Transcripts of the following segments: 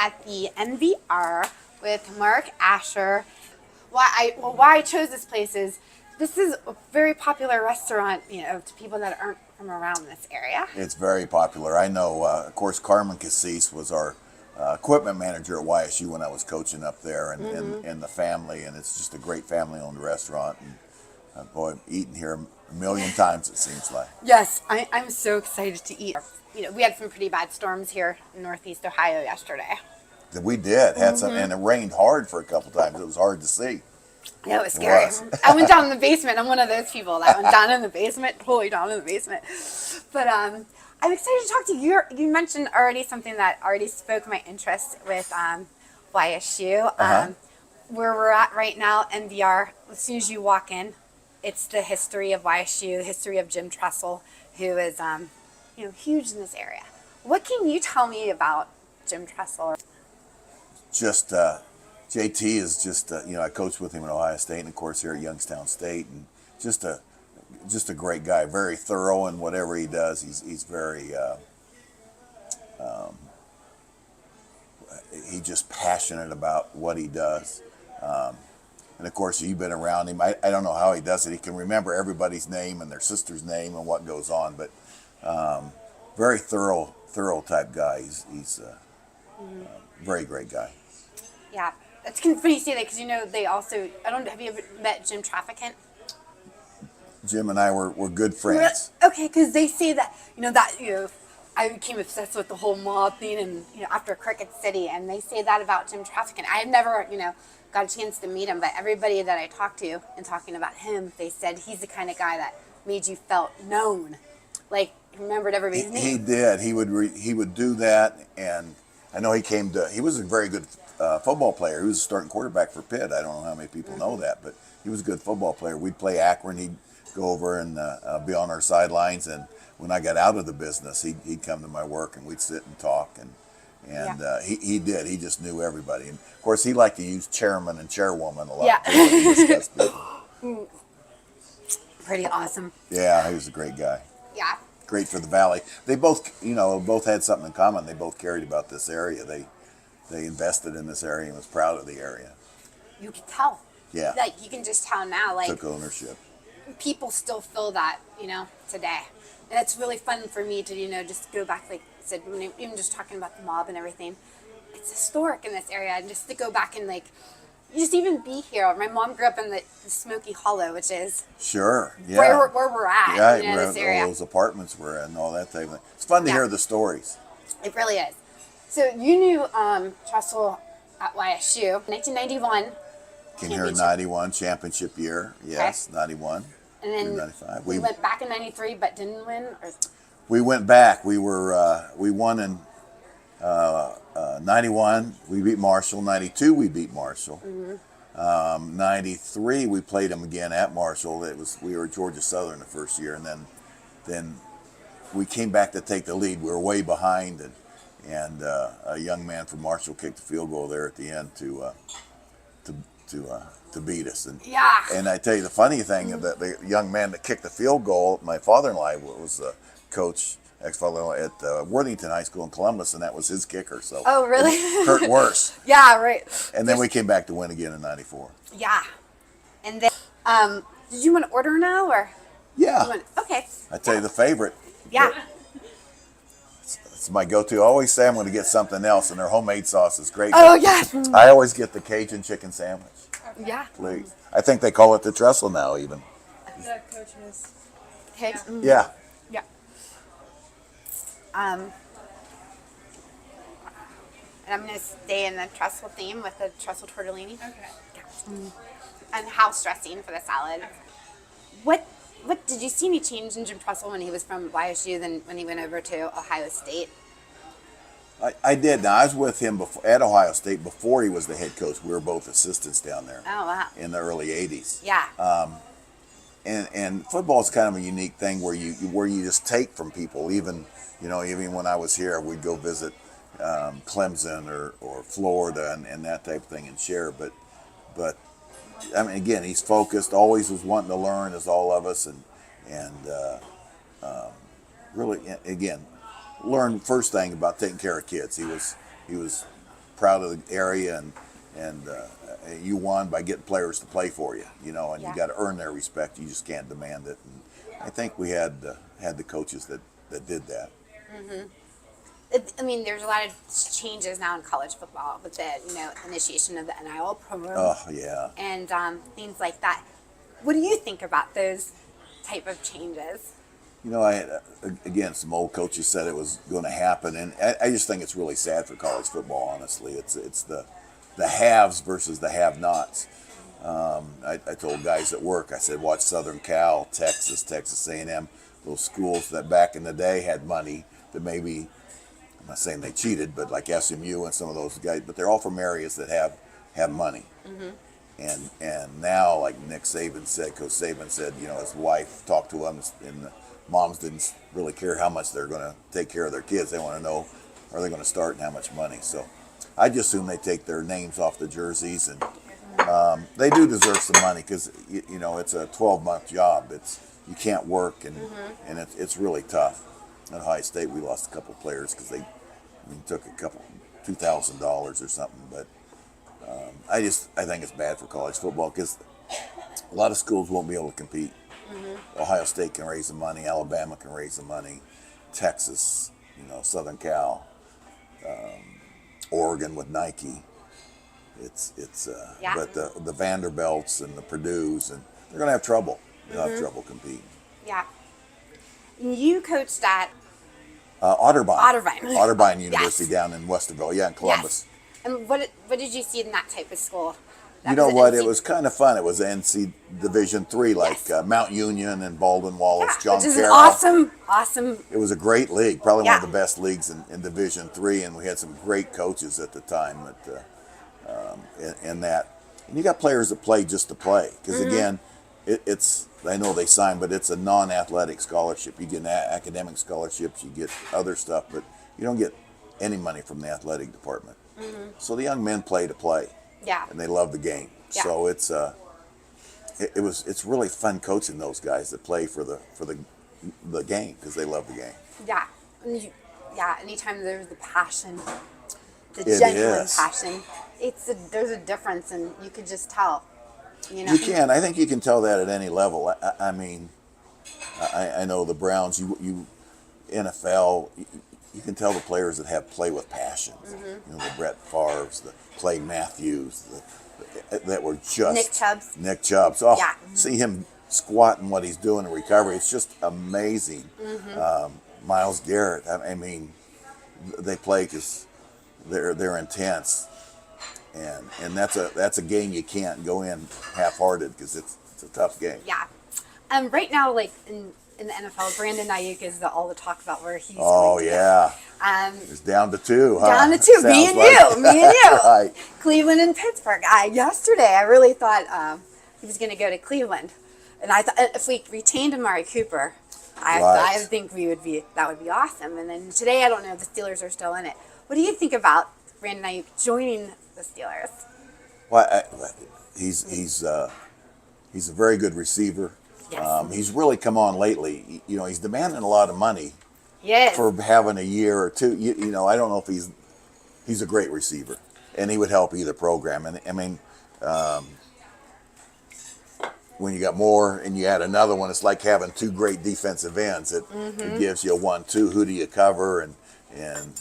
at the NVR with Mark Asher. Why I chose this place is this is a very popular restaurant, to people that aren't from around this area. It's very popular. I know, of course, Carmen Cassis was our equipment manager at YSU when I was coaching up there, and the family, and it's just a great family-owned restaurant. And boy, I'm eating here a million times, it seems like. Yes, I'm so excited to eat. We had some pretty bad storms here in Northeast Ohio yesterday. We did, had some, and it rained hard for a couple times. It was hard to see. Yeah, it was scary. I went down in the basement. I'm one of those people that went down in the basement, totally down in the basement. But I'm excited to talk to you. You mentioned already something that already spoke my interest with YSU. Where we're at right now, NVR, as soon as you walk in, it's the history of YSU, the history of Jim Tressel, who is huge in this area. What can you tell me about Jim Tressel? Just JT is just I coached with him at Ohio State, and of course here at Youngstown State, and just a great guy, very thorough in whatever he does. He's very he's just passionate about what he does. And of course, you've been around him. I don't know how he does it. He can remember everybody's name and their sister's name and what goes on, but very thorough type guy. He's a very great guy. Yeah, it's funny you say that because they also. Have you ever met Jim Trafficant? Jim and I were good friends. Okay, because they say that I became obsessed with the whole mob thing, and after Cricket City, and they say that about Jim Trafficant. I had never got a chance to meet him, but everybody that I talked to and talking about him, they said he's the kind of guy that made you felt known, like remembered everybody's name. He did. He would do that, and I know he was a very good football player. He was a starting quarterback for Pitt. I don't know how many people know that, but he was a good football player. We'd play Akron. He'd go over and be on our sidelines, and when I got out of the business, he'd come to my work, and we'd sit and talk, and he did. He just knew everybody. And of course, he liked to use chairman and chairwoman a lot. Yeah. To discuss people. Pretty awesome. Yeah, he was a great guy. Yeah. Great for the Valley. They both had something in common. They both cared about this area. They invested in this area and was proud of the area. You can tell. Yeah. Like you can just tell now. Like took ownership. People still feel that today, and it's really fun for me to just go back, like I said, even just talking about the mob and everything. It's historic in this area, and just to go back and just even be here. My mom grew up in the Smoky Hollow, which is sure, yeah, where we're at, yeah, this area. All those apartments were in, and all that type of thing. It's fun to hear the stories. It really is. So you knew Tressel at YSU, 1991. Came here in 91, championship year. Yes, okay. 91. And then 95. We went back in 93, but didn't win. We went back. We won in 91. We beat Marshall. 92, we beat Marshall. 93, we played them again at Marshall. We were Georgia Southern the first year, and then we came back to take the lead. We were way behind, and a young man from Marshall kicked the field goal there at the end to beat us. And I tell you the funny thing, the young man that kicked the field goal, my father-in-law was a coach, ex-father-in-law at Worthington High School in Columbus, and that was his kicker. So oh, really? It hurt worse. Yeah, right. And then we came back to win again in 94. Yeah. And then, did you want to order now, or? Yeah. Okay. I tell you the favorite. Yeah. It's my go-to. I always say I'm going to get something else, and their homemade sauce is great. Oh, yeah. I always get the Cajun chicken sandwich. Yeah. Please. I think they call it the Tressel now, even. The coaches. Okay. Yeah. Yeah. And I'm going to stay in the Tressel theme with the Tressel tortellini. Okay. And house dressing for the salad. What did you see any change in Jim Tressel when he was from YSU than when he went over to Ohio State? I did. Now, I was with him at Ohio State before he was the head coach. We were both assistants down there. Oh, wow. In the early 80s. Yeah. And football is kind of a unique thing where you just take from people. Even when I was here, we'd go visit Clemson or Florida and that type of thing and share. But I mean, again, he's focused. Always was wanting to learn, as all of us, and really, again, learned first thing about taking care of kids. He was proud of the area, and you won by getting players to play for you, and Yeah. you got to earn their respect. You just can't demand it. And I think we had the coaches that did that. I mean, there's a lot of changes now in college football with the initiation of the NIL program Oh yeah. and things like that. What do you think about those type of changes? Again, some old coaches said it was going to happen, and I just think it's really sad for college football. Honestly, it's the haves versus the have-nots. I told guys at work, I said, watch Southern Cal, Texas A&M, those schools that back in the day had money that maybe, I'm not saying they cheated, but like SMU and some of those guys, but they're all from areas that have money. And now, like Coach Saban said, his wife talked to him, and the moms didn't really care how much they're going to take care of their kids. They want to know, are they going to start and how much money? So I just assume they take their names off the jerseys, and they do deserve some money because it's a 12-month job. You can't work, and it's really tough. At Ohio State, we lost a couple players because they took $2,000 or something. But I think it's bad for college football because a lot of schools won't be able to compete. Ohio State can raise the money, Alabama can raise the money, Texas, Southern Cal, Oregon with Nike. Yeah. But the Vanderbilts and the Purdues, and they're going to have trouble. They'll have trouble competing. Yeah. You coached at Otterbein. Otterbein. University down in Westerville, in Columbus. Yes. And what did you see in that type of school? It was kind of fun. It was NC Division III, like Mount Union and Baldwin Wallace, John which is Carroll. an awesome. It was a great league, probably one Yeah. of the best leagues in Division III, and we had some great coaches at the time in that. And you got players that play just to play, because again, it's I know they sign, but it's a non-athletic scholarship. You get academic scholarships, you get other stuff, but you don't get any money from the athletic department. So the young men play to play. Yeah. And they love the game. Yeah. So it's really fun coaching those guys that play for the game because they love the game. Yeah. Anytime there's the passion, the It genuine is. passion, there's a difference, and you can just tell. You can. I think you can tell that at any level. I mean, I know the Browns. You NFL. You can tell the players that play with passion. The Brett Favres, the Clay Matthews, that were just Nick Chubbs. Oh, Yeah. See him squatting what he's doing in recovery. It's just amazing. Myles Garrett. I mean, they play because they're intense, and that's a game you can't go in half-hearted because it's a tough game. Yeah. Right now, like in the NFL, Brandon Ayuk is all the talk about where he's Oh going to yeah. go. It's down to two, huh? Down to two. Me and you. Right. Cleveland and Pittsburgh. Yesterday, I really thought he was going to go to Cleveland, and I thought if we retained Amari Cooper, I think that would be awesome. And then today, I don't know if the Steelers are still in it. What do you think about Brandon Ayuk joining the Steelers? Well, he's a very good receiver. Yes. He's really come on lately. He's demanding a lot of money Yes. for having a year or two. I don't know if he's a great receiver, and he would help either program. And I mean, when you got more and you add another one, it's like having two great defensive ends. It gives you a 1-2. Who do you cover? And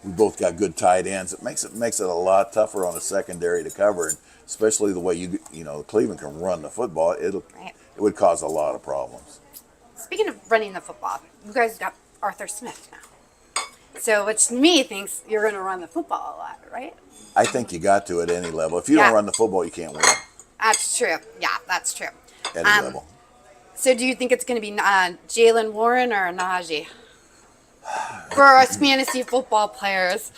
we both got good tight ends. It makes it a lot tougher on the secondary to cover, and especially the way Cleveland can run the football. It would cause a lot of problems. Speaking of running the football, you guys got Arthur Smith now. So, which to me thinks you're going to run the football a lot, right? I think you got to at any level. If you don't run the football, you can't win That's true. Yeah, that's true. at any level. So do you think it's going to be Jalen Warren or Najee? For us fantasy football players.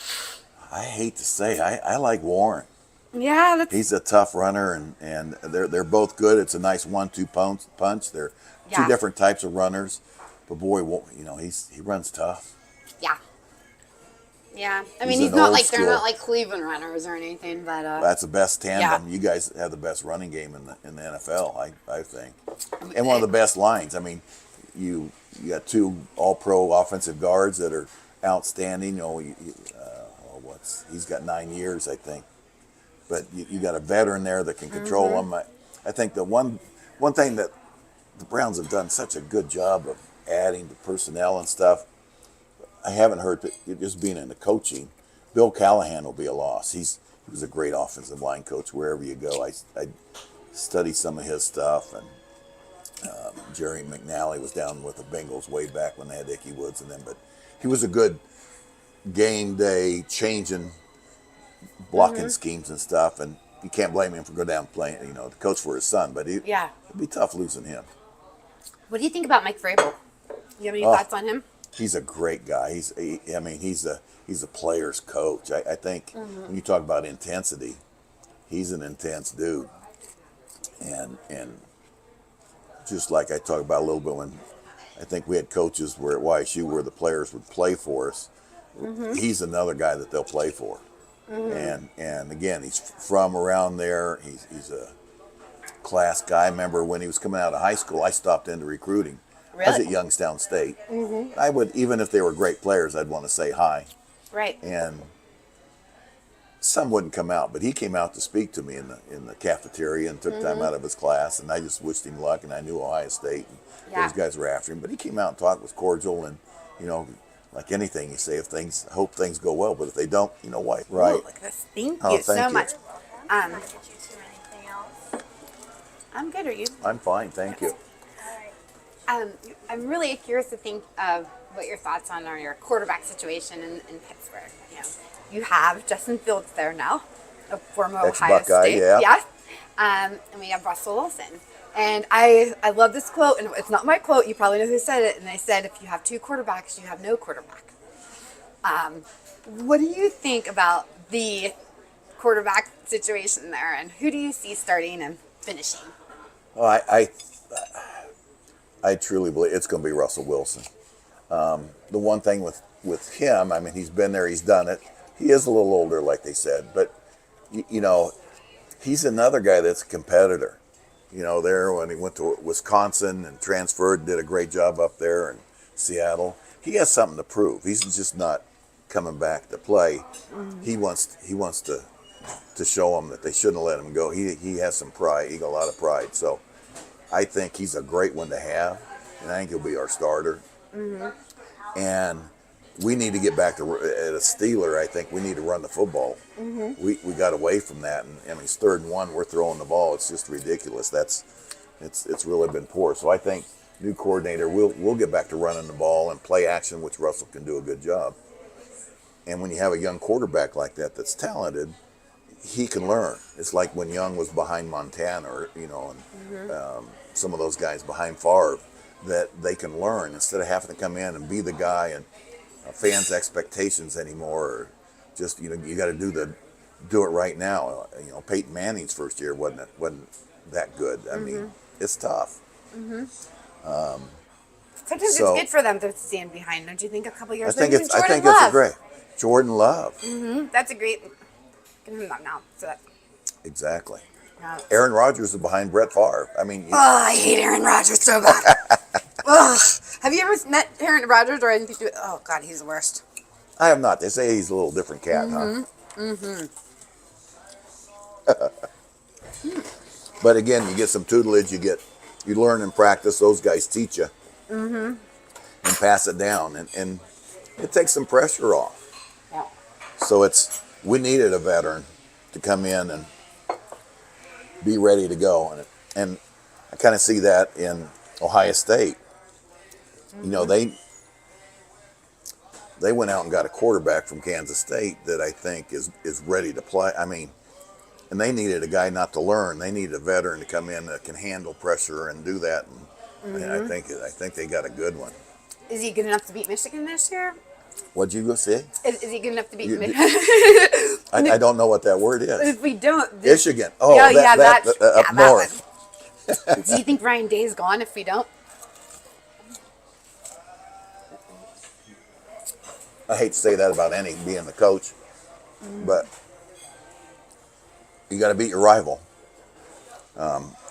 I hate to say, I like Warren. Yeah, He's a tough runner, and they're both good. It's a nice 1-2 punch. They're two different types of runners, but boy, he runs tough. Yeah. Yeah. I mean, He's they're not school. like Cleveland runners or anything, but That's the best tandem. Yeah. You guys have the best running game in the NFL, I think, and one of the best lines. I mean, you got two All-Pro offensive guards that are outstanding. he's got 9 years, I think. But you got a veteran there that can control him. I think the one thing that the Browns have done such a good job of adding to personnel and stuff. I haven't heard just being in the coaching. Bill Callahan will be a loss. He was a great offensive line coach wherever you go. I studied some of his stuff, and Jerry McNally was down with the Bengals way back when they had Ickey Woods and them. But he was a good game day changing, blocking schemes and stuff. And you can't blame him for going down playing, the coach for his son. But it'd be tough losing him. What do you think about Mike Vrabel? You have any thoughts on him? He's a great guy. He's a player's coach. I think when you talk about intensity, he's an intense dude. And just like I talked about a little bit when I think we had coaches where at YSU where the players would play for us, he's another guy that they'll play for. And again, he's from around there. He's a class guy. I remember when he was coming out of high school, I stopped into recruiting. Really? I was at Youngstown State. I would, even if they were great players, I'd want to say hi. Right. And some wouldn't come out, but he came out to speak to me in the cafeteria and took time out of his class, and I just wished him luck, and I knew Ohio State, and those guys were after him. But he came out and talked, was cordial, and, like anything, you say, hope things go well, but if they don't, why? Right. Ooh, look at this. Thank Oh, you so thank you. much. Can I get you two anything else? I'm good. Are you? I'm fine, thank you. I'm really curious to think of what your thoughts on your quarterback situation in Pittsburgh. You have Justin Fields there now, a former Ohio Ex-Buckeye, State. yeah. Yes. And we have Russell Wilson. And I love this quote, and it's not my quote. You probably know who said it. And they said, if you have two quarterbacks, you have no quarterback. What do you think about the quarterback situation there, and who do you see starting and finishing? Well, I truly believe it's going to be Russell Wilson. The one thing with him, I mean, he's been there, he's done it. He is a little older, like they said, but he's another guy that's a competitor. There when he went to Wisconsin and transferred, did a great job up there in Seattle. He has something to prove. He's just not coming back to play. He wants to show them that they shouldn't have let him go. He has some pride. He got a lot of pride. So I think he's a great one to have, and I think he'll be our starter. And we need to get back to, at a Steeler, I think we need to run the football. We got away from that, and I mean, it's 3rd and 1, we're throwing the ball. It's just ridiculous. It's really been poor. So I think new coordinator, we'll get back to running the ball and play action, which Russell can do a good job. And when you have a young quarterback like that that's talented, he can learn. It's like when Young was behind Montana, or and some of those guys behind Favre, that they can learn instead of having to come in and be the guy and fans' expectations anymore. Or just you got to do it right now. Peyton Manning's first year wasn't that good. I mean, it's tough. Sometimes it's good for them to stand behind. Don't you think? A couple years. I think it's a great Jordan Love. That's a great. Give him that now. So that. Exactly. No. Aaron Rodgers is behind Brett Favre. I mean, I hate Aaron Rodgers so bad. Ugh. Have you ever met Aaron Rodgers or anything to do with? Oh God, he's the worst. I have not. They say he's a little different cat, huh? But again, you get some tutelage. You learn and practice. Those guys teach you, and pass it down, and it takes some pressure off. Yeah. So we needed a veteran to come in and be ready to go, and I kind of see that in Ohio State. They went out and got a quarterback from Kansas State that I think is ready to play. I mean, and they needed a guy not to learn. They needed a veteran to come in that can handle pressure and do that. And I think they got a good one. Is he good enough to beat Michigan this year? What'd you go say? Is he good enough to beat Michigan? I don't know what that word is. If we don't, Michigan. Oh, that up north. One. Do you think Ryan Day's gone if we don't? I hate to say that about any being the coach, but you got to beat your rival.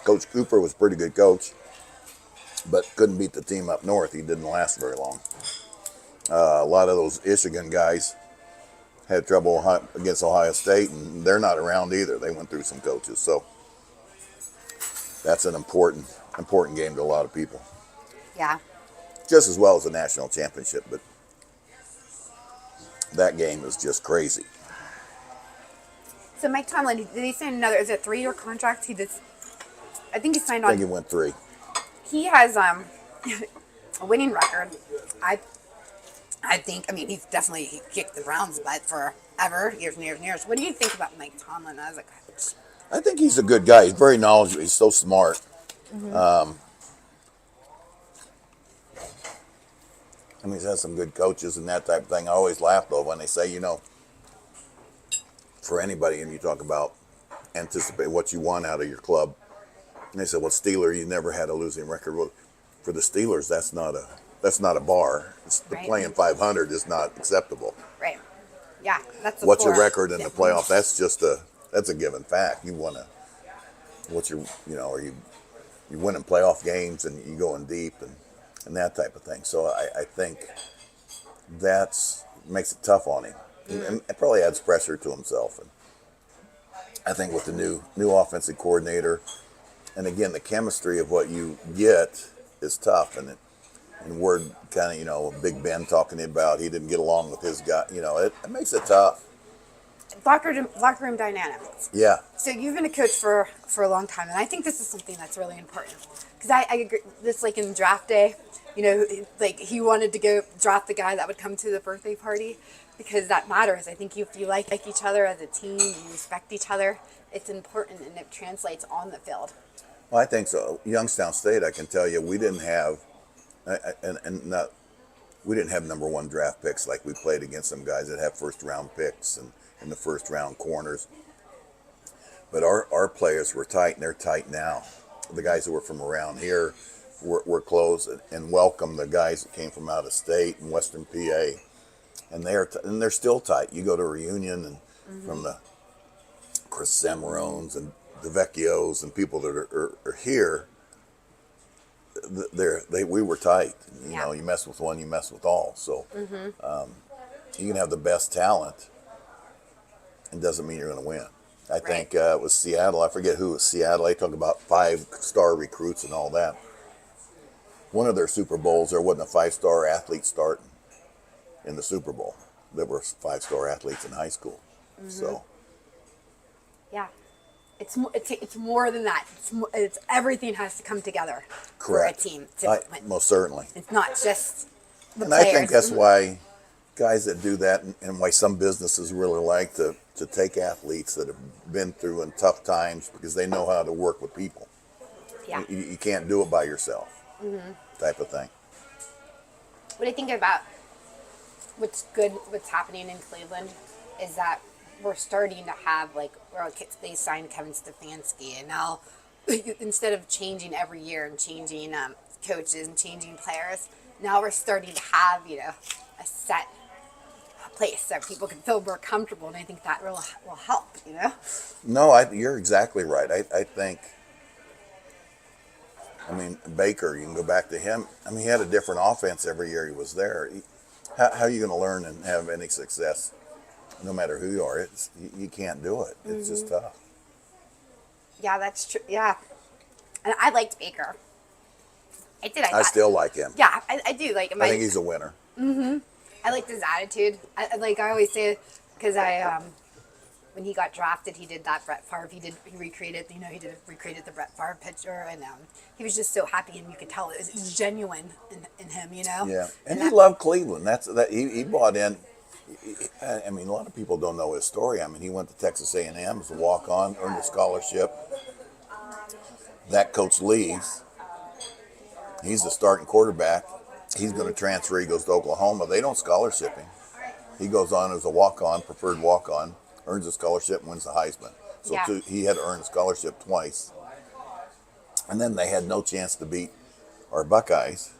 Coach Cooper was a pretty good coach, but couldn't beat the team up north. He didn't last very long. A lot of those Michigan guys had trouble against Ohio State, and they're not around either. They went through some coaches, so that's an important game to a lot of people. Yeah. Just as well as the national championship, but that game is just crazy. So Mike Tomlin, did he sign another? Is it a 3-year contract? I think he signed on. I think he went 3. He has a winning record. I think. I mean, he kicked the Browns' butt forever, years and years and years. What do you think about Mike Tomlin as a coach? I think he's a good guy. He's very knowledgeable. He's so smart. Mm-hmm. I mean, he's had some good coaches and that type of thing. I always laugh, though, when they say, for anybody, and you talk about anticipate what you want out of your club. And they said, well, Steeler, you never had a losing record. Well, for the Steelers, that's not a bar. The right. playing 500 is not acceptable. Right. Yeah, that's what's your record in the playoff? That's just that's a given fact. You want to, are you winning playoff games and you going deep and that type of thing. So I think that's makes it tough on him, and it probably adds pressure to himself. And I think with the new offensive coordinator, and again the chemistry of what you get is tough, and we're kind of Big Ben talking about he didn't get along with his guy. It makes it tough. Locker room dynamics. Yeah. So you've been a coach for a long time, and I think this is something that's really important. Because I agree, this like in draft day, like he wanted to go draft the guy that would come to the birthday party because that matters. I think if you like each other as a team, you respect each other, it's important and it translates on the field. Well, I think so. Youngstown State, I can tell you, we didn't have, we didn't have number 1 draft picks like we played against some guys that have first round picks and in the first round corners. But our players were tight, and they're tight now. The guys who were from around here were close and welcome the guys that came from out of state and Western PA, and they're still tight. You go to a reunion and from the Chris Samarones and the Vecchios and people that are here, we were tight. You mess with one, you mess with all. So you can have the best talent. It doesn't mean you're going to win. I think it was Seattle. I forget who was Seattle. They talk about 5-star recruits and all that. One of their Super Bowls, there wasn't a 5-star athlete starting in the Super Bowl. There were 5-star athletes in high school. So, yeah, it's more than that. It's everything has to come together for a team to win. Most certainly. It's not just the and players. I think that's why guys that do that, and why some businesses really like to take athletes that have been through in tough times because they know how to work with people. Yeah. You can't do it by yourself, type of thing. What do you think about what's happening in Cleveland is that we're starting to have, they signed Kevin Stefanski, and now instead of changing every year and changing coaches and changing players, now we're starting to have, a set place that people can feel more comfortable, and I think that will help, No, you're exactly right. I think, Baker, you can go back to him. He had a different offense every year he was there. How are you going to learn and have any success, no matter who you are? You can't do it. It's just tough. Yeah, that's true. Yeah. And I liked Baker. I did. I still like him. Yeah, I do like him. I think he's a winner. I liked his attitude. I always say, because when he got drafted, he did that Brett Favre. He recreated the Brett Favre picture, and he was just so happy, and you could tell it was genuine in him, Yeah, and he loved Cleveland. He bought in. A lot of people don't know his story. He went to Texas A&M as a walk-on, earned a scholarship. That coach leaves. He's the starting quarterback. He's going to transfer. He goes to Oklahoma. They don't scholarship him. He goes on as a walk-on, preferred walk-on, earns a scholarship, and wins the Heisman. So he had to earn a scholarship twice. And then they had no chance to beat our Buckeyes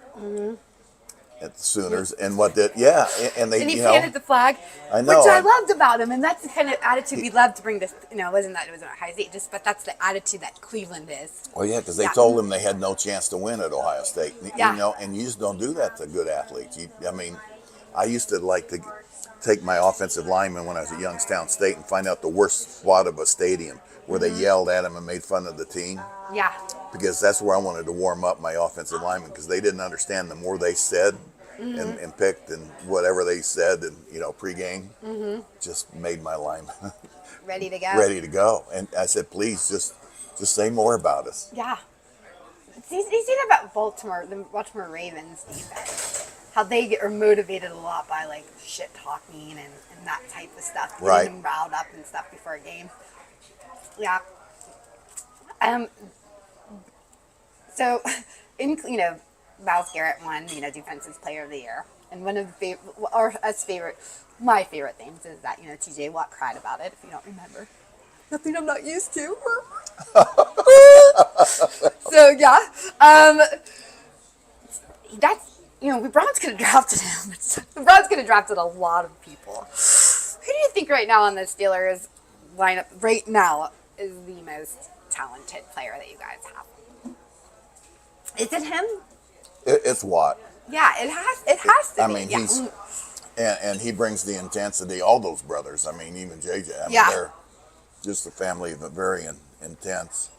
at the Sooners. And what did, and they, and he planted the flag, I know, which I loved about him. And that's the kind of attitude we love to bring this, it wasn't Ohio State, but that's the attitude that Cleveland is. Well, yeah, because they told him they had no chance to win at Ohio State. And you just don't do that to good athletes. I used to like to take my offensive lineman when I was at Youngstown State and find out the worst spot of a stadium where they yelled at him and made fun of the team. Yeah. Because that's where I wanted to warm up my offensive linemen, because they didn't understand the more they said and picked and whatever they said and, pregame, just made my linemen Ready to go. ready to go. And I said, please, just say more about us. Yeah. You see that about the Baltimore Ravens defense. How they are motivated a lot by like shit talking and that type of stuff. Getting Right. them riled up and stuff before a game. Yeah. So, Miles Garrett won, Defensive Player of the Year. And one of the my favorite things is that, TJ Watt cried about it, if you don't remember. Nothing I'm not used to. So, yeah. That's, the Browns could have drafted him. The Browns could have drafted a lot of people. Who do you think right now on the Steelers lineup right now is the most talented player that you guys have? Is it him? It's Watt. Yeah, it has to be. I mean, yeah. and he brings the intensity. All those brothers. I mean, even JJ. I mean, Yeah. they're just a family of very intense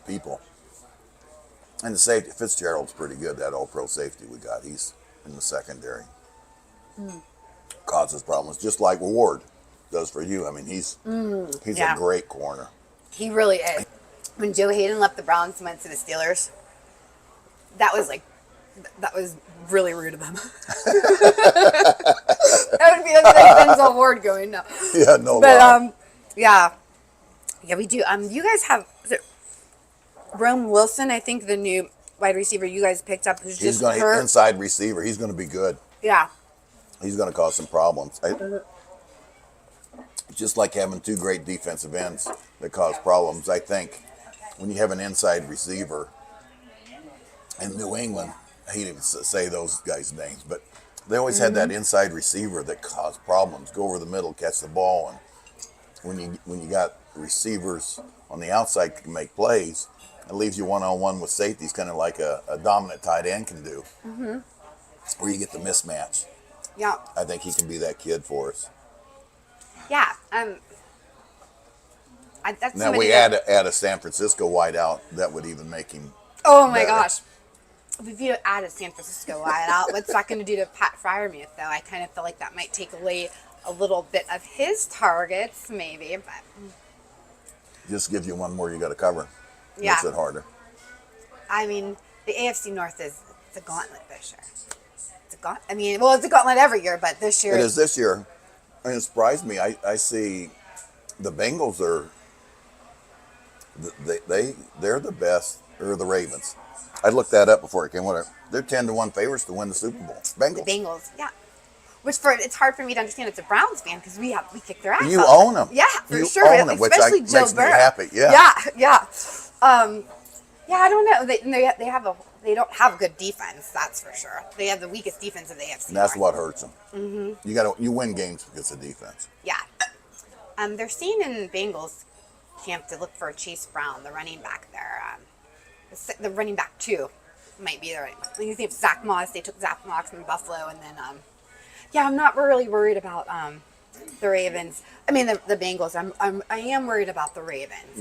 people. And the safety, Fitzgerald's pretty good. That all-pro safety we got. He's in the secondary. Causes problems, just like Ward does for you. I mean, he's Yeah. a great corner. He really is. When Joe Hayden left the Browns and went to the Steelers, that was really rude of them. That would be like Denzel Ward going, no. Yeah, no. But yeah, we do. You guys have, is it Rome Wilson? I think the new wide receiver you guys picked up who's he's just going hurt. inside receiver. He's going to be good. Yeah. He's going to cause some problems. Just like having two great defensive ends that cause problems. I think when you have an inside receiver in New England, I hate to say those guys' names, but they always had that inside receiver that caused problems. Go over the middle, catch the ball, and when you got receivers on the outside that can make plays, it leaves you one-on-one with safeties, kind of like a dominant tight end can do, where you get the mismatch. Yeah. I think he can be that kid for us. Yeah. That's Now we add a San Francisco wideout, that would even make him. Oh my better. gosh. If you add a San Francisco wideout, what's that going to do to Pat Fryermuth, though? I kind of feel like that might take away a little bit of his targets, maybe. But Just gives you one more you got to cover. Yeah. Makes it harder. I mean, the AFC North it's a gauntlet this year. It's a gauntlet every year, but this year It is this year. And it surprised me. I see the Bengals are they're the best, or the Ravens. I looked that up before it came. Whatever. They're 10-1 favorites to win the Super Bowl. the Bengals, yeah. It's hard for me to understand. It's a Browns fan because we kick their ass. You off. own them. Yeah, for you sure. Own them, which especially Joe makes me Burrow. happy. Yeah. Yeah. I don't know. They don't have good defense. That's for sure. They have the weakest defense of the AFC. And that's North. what hurts them. You win games because of defense. Yeah. They're seen in Bengals camp to look for Chase Brown, the running back there. The running back too might be the running back. You think of Zach Moss. They took Zach Moss from Buffalo, and then I'm not really worried about the Ravens. I mean the Bengals. I am worried about the Ravens.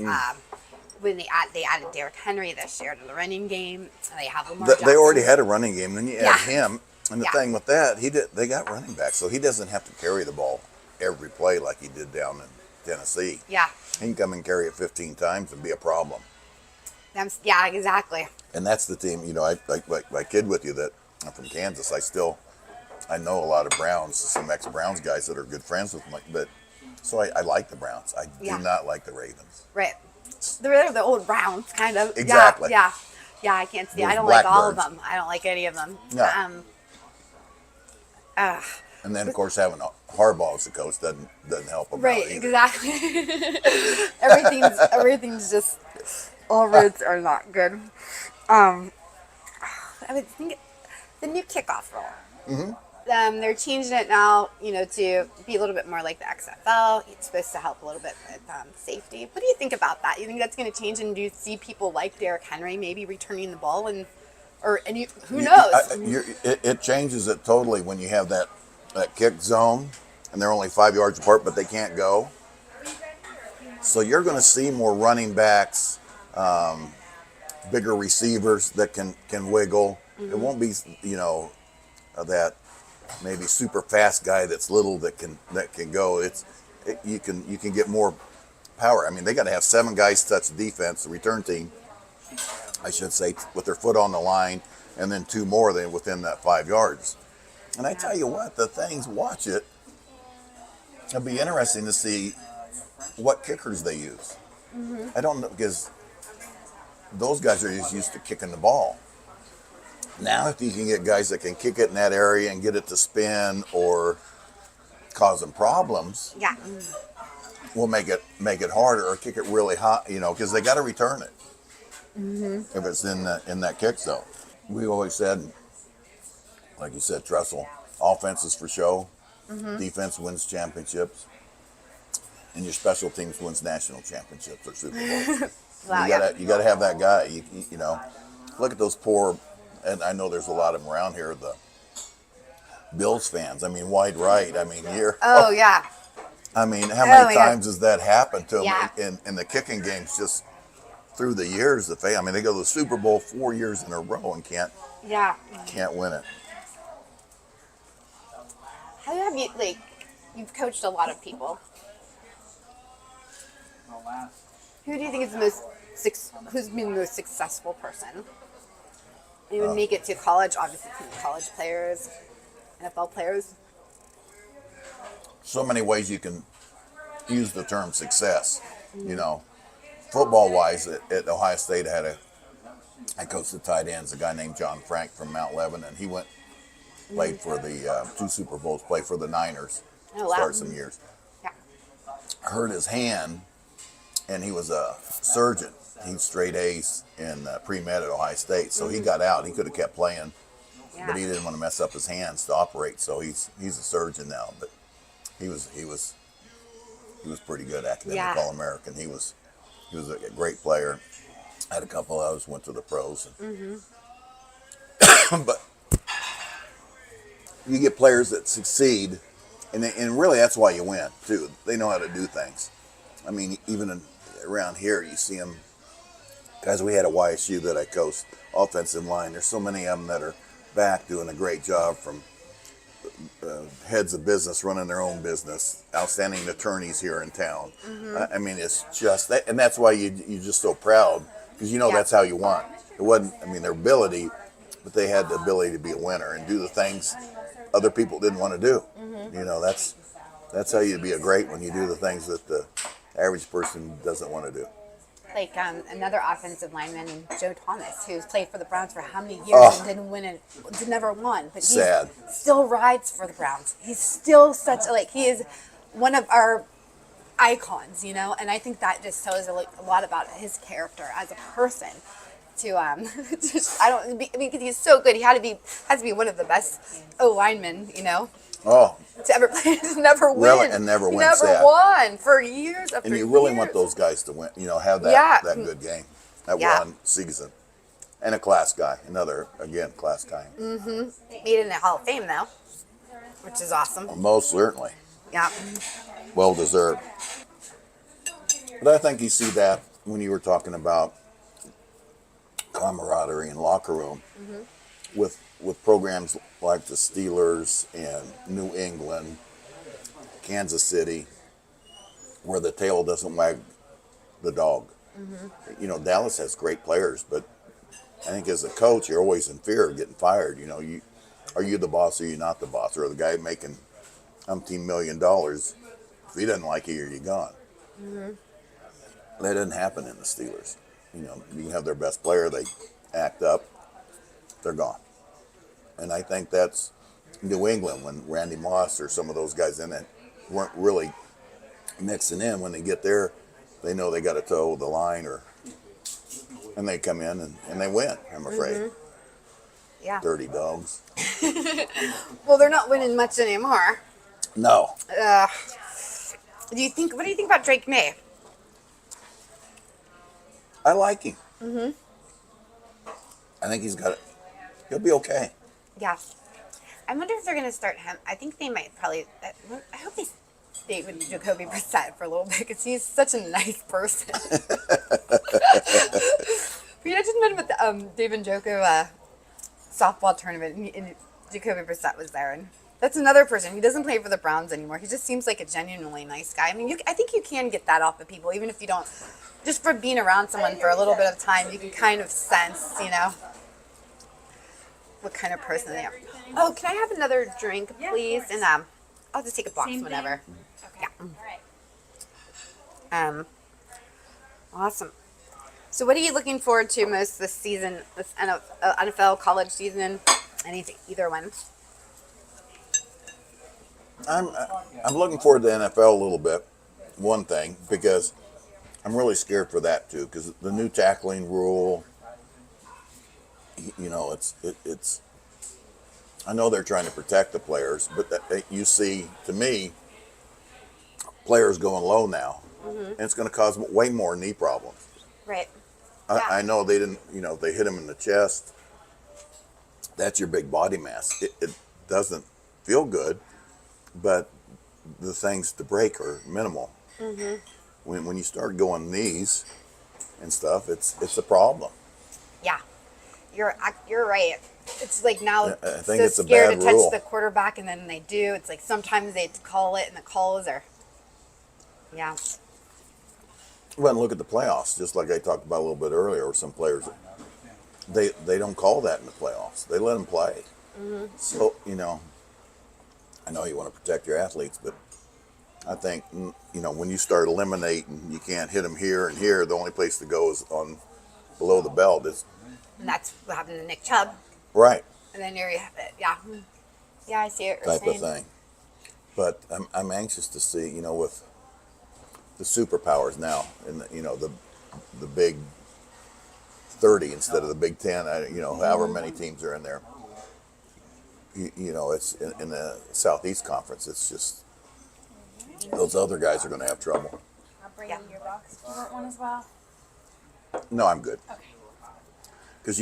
When they added Derrick Henry this year to the running game, they have Lamar Jackson. They already had a running game. Then you add Yeah. him, and the thing with that, they got running back, so he doesn't have to carry the ball every play like he did down in Tennessee. Yeah. He can come and carry it 15 times and be a problem. Yeah, exactly. And that's the team. I kid with you that I'm from Kansas. I know a lot of Browns, some ex-Browns guys that are good friends with me. But so I like the Browns. I do not like the Ravens. Right. They're the old Browns, kind of. Exactly. Yeah. I can't see. Those I don't like all of Blackbirds. them. I don't like any of them. No. And then, of course, having Harbaugh as the coach doesn't help them Right. out either. Exactly. everything's just all roads are not good. I would think the new kickoff rule. They're changing it now, to be a little bit more like the XFL. It's supposed to help a little bit with safety. What do you think about that? You think that's going to change, and do you see people like Derrick Henry maybe returning the ball in Who knows? It changes it totally when you have that kick zone, and they're only 5 yards apart, but they can't go. So you're going to see more running backs, bigger receivers that can wiggle. It won't be, that maybe super fast guy that's little that can go. You can get more power. I mean, they got to have 7 guys touch the defense, the return team, I should say, with their foot on the line, and then 2 more than within that 5 yards. And I tell you what, watch it. It'll be interesting to see what kickers they use. I don't know, because those guys are just used to kicking the ball. Now, if you can get guys that can kick it in that area and get it to spin or cause them problems, will make it harder, or kick it really high, because they got to return it if it's in that kick zone. We always said, like you said, Tressel, offense is for show, defense wins championships, and your special teams wins national championships or Super Bowls. Wow, you gotta have that guy. You know, look at those poor, and I know there's a lot of them around here, the Bills fans. I mean, wide right. I mean, yeah. I mean, how many God. times has that happened to them Yeah. in the kicking games just through the years? I mean, they go to the Super Bowl 4 years in a row and can't win it. How have you, you've coached a lot of people. Who do you think is who's been the most successful person? You would make it to college, obviously, college players, NFL players. So many ways you can use the term success. You know, football-wise, at Ohio State, I coached the tight ends, a guy named John Frank from Mount Lebanon. He played for the 2 Super Bowls, played for the Niners, started some years. Yeah. Hurt his hand, and he was a surgeon. He's straight A's in pre-med at Ohio State, so he got out. He could have kept playing, but he didn't want to mess up his hands to operate. So he's a surgeon now. But he was pretty good, academic All-American. He was a great player. Had a couple of others, went to the pros. But you get players that succeed, and really that's why you win too. They know how to do things. I mean, even around here, you see them. Guys, we had a YSU that I coached, offensive line. There's so many of them that are back doing a great job, from heads of business running their own business, outstanding attorneys here in town. I mean, it's just that, and that's why you're just so proud, because that's how you won. It wasn't, I mean, their ability, but they had the ability to be a winner and do the things other people didn't want to do. That's how you be a great one. You do the things that the average person doesn't want to do. Like another offensive lineman named Joe Thomas, who's played for the Browns for how many years and didn't win it, never won. But he still rides for the Browns. He's still he is one of our icons, and I think that just tells a lot about his character as a person. Because he's so good. He has to be one of the best O linemen, to ever play. Never win. Really, and never wins. Never won for years after years. And you really want those guys to win. Have that good game, that one season, and a class guy. Another class guy. Made it in the Hall of Fame though, which is awesome. Most certainly. Yeah. Well deserved. But I think you see that when you were talking about camaraderie in locker room with programs like the Steelers and New England, Kansas City, where the tail doesn't wag the dog. Dallas has great players, but I think as a coach, you're always in fear of getting fired. Are you the boss or are you not the boss? Or the guy making $umpteen million, if he doesn't like you, you're gone. That didn't happen in the Steelers. You can have their best player, they act up, they're gone. And I think that's New England, when Randy Moss or some of those guys in it weren't really mixing in. When they get there, they know they got to toe the line, and they come in and they win, I'm afraid. Yeah. Dirty dogs. Well, they're not winning much anymore. No. What do you think about Drake May? I like him. I think he's got He'll be okay. Yeah. I wonder if they're going to start him. I think they might probably. I hope they stay with Jacoby Brissett for a little bit because he's such a nice person. We had just met him at the Dave and Joko softball tournament, and Jacoby Brissett was there. And that's another person. He doesn't play for the Browns anymore. He just seems like a genuinely nice guy. I mean, I think you can get that off of people, even if you don't. Just for being around someone for a little bit of time, you can kind of sense, what kind of person they are. Oh, can I have another drink, please? And I'll just take a box Same whenever. thing? Okay. Yeah. All right. Awesome. So, what are you looking forward to most this season? This NFL college season? Anything, either one? I'm looking forward to the NFL a little bit. One thing, because I'm really scared for that too, because the new tackling rule. It's. I know they're trying to protect the players, but you see, to me, players going low now, and it's going to cause way more knee problems. Right. I know they didn't. They hit him in the chest. That's your big body mass. It doesn't feel good, but the things to break are minimal. When you start going knees and stuff, it's a problem. Yeah. You're right. It's like now I think so it's a scared bad to touch rule. the quarterback, and then they do. It's like sometimes they call it, and the calls are. Yeah. Well, and look at the playoffs. Just like I talked about a little bit earlier, with some players, they don't call that in the playoffs. They let them play. So I know you want to protect your athletes, but I think when you start eliminating, you can't hit them here and here. The only place to go is on below the belt. Is And that's what happened to Nick Chubb. right. And then there you have it. Yeah. Yeah, I see it. Type of thing. But I'm anxious to see, with the superpowers now, and the big 30 instead of the Big 10. However many teams are in there. It's in the Southeast Conference. It's just those other guys are going to have trouble. I'll bring you your box. Do you want one as well? No, I'm good. Okay. Because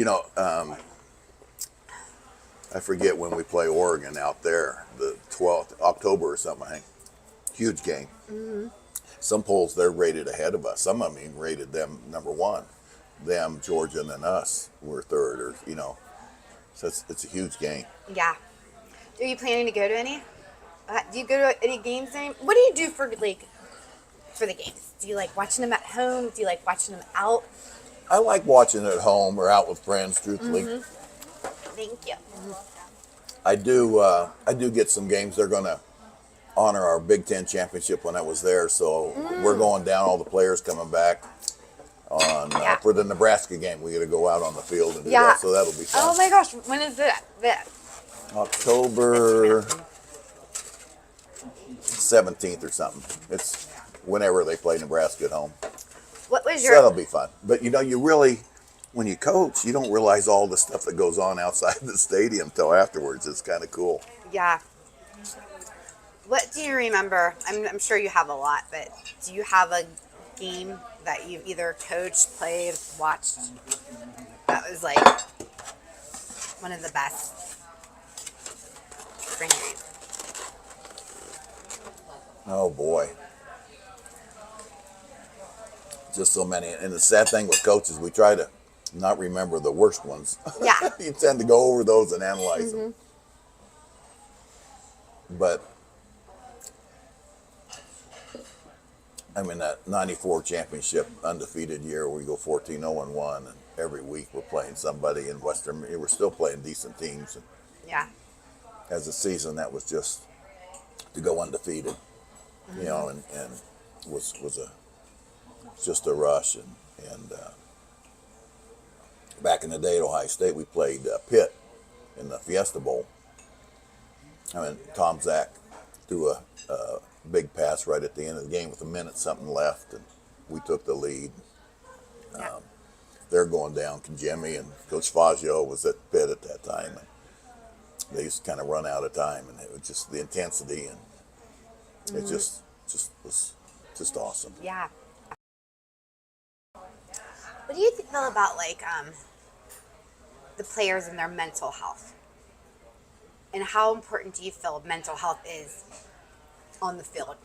I forget when we play Oregon out there, the 12th October or something. I think huge game. Some polls they're rated ahead of us. Some of them even rated them number one. Them, Georgia, and then us were third, or So it's a huge game. Yeah. Are you planning to go to any? Do you go to any games? What do you do for the games? Do you like watching them at home? Do you like watching them out? I like watching at home or out with friends. Truthfully, Thank you. I do get some games. They're going to honor our Big Ten championship when I was there, so we're going down. All the players coming back on for the Nebraska game. We got to go out on the field and do that, so that'll be fun. Oh my gosh, when is that? October 17th or something. It's whenever they play Nebraska at home. What was So that'll be fun. But you really, when you coach, you don't realize all the stuff that goes on outside the stadium till afterwards. It's kind of cool. Yeah. What do you remember? I'm sure you have a lot, but do you have a game that you've either coached, played, watched that was like one of the best? For you? Oh boy. Just so many. And the sad thing with coaches, we try to not remember the worst ones. Yeah. You tend to go over those and analyze them. But that 94 championship undefeated year, we go 14-0-1, and every week we're playing somebody in Western. We're still playing decent teams. And Yeah. as a season, that was just to go undefeated, and was just a rush. And back in the day at Ohio State, we played Pitt in the Fiesta Bowl. Tom Zach threw a big pass right at the end of the game with a minute something left, and we took the lead. They're going down. Jimmy and Coach Faggio was at Pitt at that time, and they just kind of run out of time, and it was just the intensity, and it just was just awesome. Yeah. What do you feel about the players and their mental health. And how important do you feel mental health is on the field?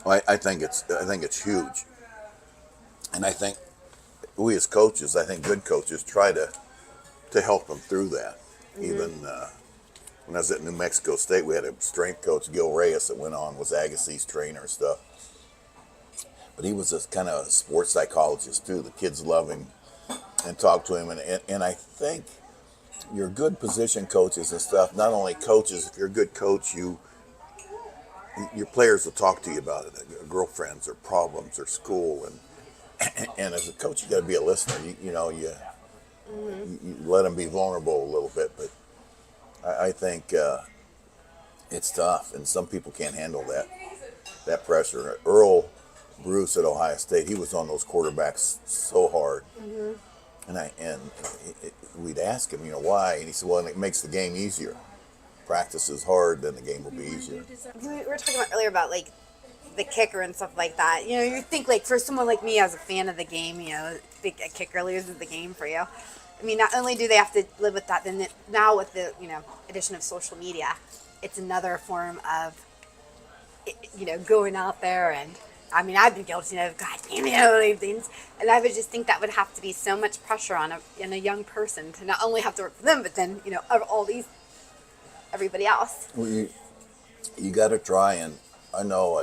Well, I think it's huge, and I think we as coaches, I think good coaches try to help them through that. Even when I was at New Mexico State, we had a strength coach, Gil Reyes, that went on, was Agassi's trainer and stuff. But he was a kind of a sports psychologist too. The kids love him and talk to him, and I think your good position coaches and stuff, not only coaches, if you're a good coach, your players will talk to you about it, girlfriends or problems or school, and as a coach, you got to be a listener. You let them be vulnerable a little bit, but I think it's tough, and some people can't handle that pressure. Earl Bruce at Ohio State, he was on those quarterbacks so hard, and we'd ask him, why, and he said, well, it makes the game easier. Practice is hard, then the game will be easier. We were talking about earlier about like the kicker and stuff like that. You think like for someone like me as a fan of the game, a kicker loses the game for you. I mean, not only do they have to live with that, then now with the addition of social media, it's another form of going out there, and I mean, I've been guilty of things, and I would just think that would have to be so much pressure on a young person to not only have to work for them, but then everybody else. Well, you got to try, and I know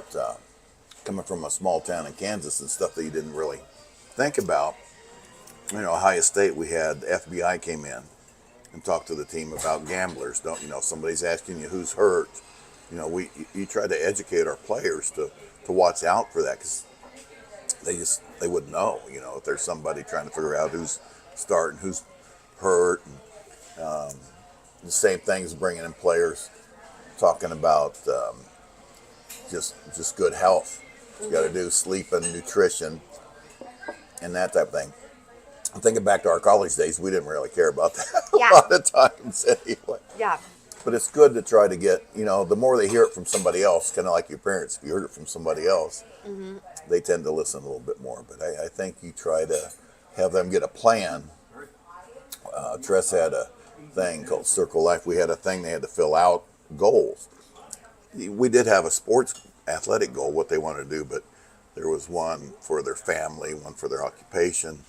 coming from a small town in Kansas and stuff that you didn't really think about. Ohio State, we had the FBI came in and talked to the team about gamblers. Somebody's asking you who's hurt. You try to educate our players to watch out for that, because they wouldn't know. If there's somebody trying to figure out who's starting, who's hurt. And, the same thing as bringing in players, talking about just good health. You got to do sleep and nutrition and that type of thing. I'm thinking back to our college days, we didn't really care about that a lot of times anyway. Yeah. But it's good to try to get, the more they hear it from somebody else, kind of like your parents, if you heard it from somebody else, they tend to listen a little bit more. But I think you try to have them get a plan. Tress had a thing called Circle Life. We had a thing they had to fill out goals. We did have a sports athletic goal, what they wanted to do, but there was one for their family, one for their occupation,